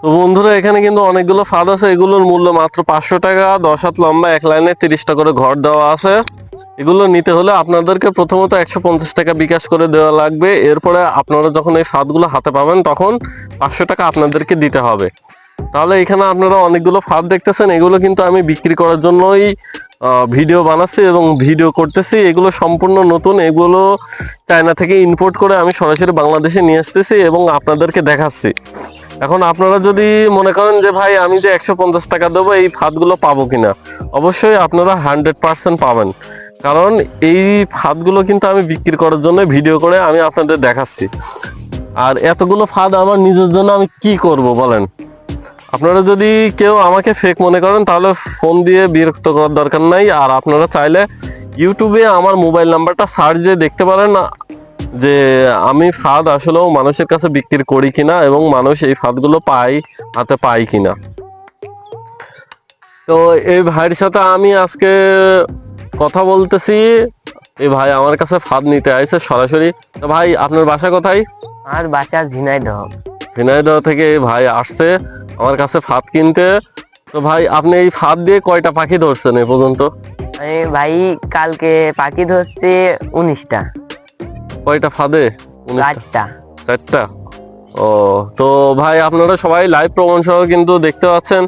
তো বন্ধুরা, এখানে কিন্তু অনেকগুলো ফাঁদ আছে। এগুলোর মূল্য মাত্র 500 টাকা। 10 হাত লম্বা, এক লাইনে 30টা করে ঘর দেওয়া আছে। এগুলো নিতে হলে আপনাদেরকে প্রথমত 150 টাকা বিকাশ করে দেওয়া লাগবে। এরপরে আপনারা যখন এই ফাঁদগুলো হাতে পাবেন তখন 500 টাকা আপনাদেরকে দিতে হবে। তাহলে এখানে আপনারা অনেকগুলো ফাঁদ দেখতেছেন। এগুলো কিন্তু আমি বিক্রি করার জন্যই ভিডিও বানাচ্ছি এবং ভিডিও করতেছি। এগুলো সম্পূর্ণ নতুন। এগুলো চায়না থেকে ইম্পোর্ট করে আমি সরাসরি বাংলাদেশে নিয়ে আসতেছি এবং আপনাদেরকে দেখাচ্ছি। এখন আপনারা যদি মনে করেন যে ভাই আমি যে 150 টাকা দেবো, এই ফাঁদগুলো পাবো কিনা, অবশ্যই আপনারা 100% পাবেন। কারণ এই ফাঁদগুলো কিন্তু আমি বিক্রি করার জন্য ভিডিও করে আমি আপনাদের দেখাচ্ছি। আর এতগুলো ফাঁদ আমার নিজের জন্য আমি কি করব বলেন? আপনারা যদি কেউ আমাকে ফেক মনে করেন তাহলে ফোন দিয়ে বিরক্ত করার দরকার নাই। আর আপনারা চাইলে ইউটিউবে আমার মোবাইল নাম্বারটা সার্চ দিয়ে দেখতে পারেন যে আমি ফাঁদ আসলেও মানুষের কাছে বিক্রি করি কিনা এবং মানুষ এই ফাঁদগুলো হাতে পায় কিনা। তো এই ভাইয়ের সাথে আমি আজকে কথা বলতেছি। এই ভাই আমার কাছে ফাঁদ নিতে আইছে সরাসরি। তো ভাই, আপনার বাসা কোথায়? আর বাসা ঝিনাইদহ। ঝিনাইদহ থেকে এই ভাই আসছে আমার কাছে ফাঁদ কিনতে। তো ভাই, আপনি এই ফাঁদ দিয়ে কয়টা পাখি ধরছেন এ পর্যন্ত? ভাই কালকে পাখি ধরছে 19টা। কয়টা ফাঁদে? 4টা। 4টা। ও, তো ভাই আপনারা সবাই লাইভ প্রমাণ সহ কিন্তু দেখতে পাচ্ছেন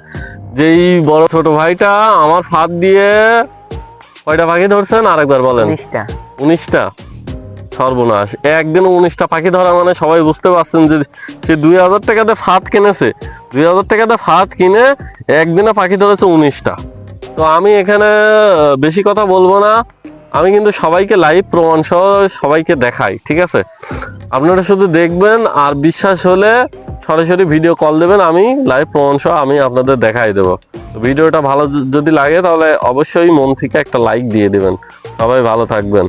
যে এই বড় ছোট ভাইটা আমার ফাঁদ দিয়ে কয়টা পাখি ধরছেন আরেকবার বলেন। 19টা। 19টা। সর্বনাশ! একদিন 19টা পাখি ধরা মানে সবাই বুঝতে পারছেন যে সে 2000 টাকাতে ফাঁদ কিনেছে। 2000 টাকাতে ফাঁদ কিনে একদিনে পাখি ধরেছে 19টা। তো আমি এখানে বেশি কথা বলবো না। আমি কিন্তু সবাইকে লাইভ প্রমাণ সহ সবাইকে দেখাই, ঠিক আছে? আপনারা শুধু দেখবেন আর বিশ্বাস হলে সরাসরি ভিডিও কল দেবেন। আমি লাইভ প্রমাণ সহ আমি আপনাদের দেখাই দেবো। তো ভিডিওটা ভালো যদি লাগে তাহলে অবশ্যই মন থেকে একটা লাইক দিয়ে দিবেন। সবাই ভালো থাকবেন।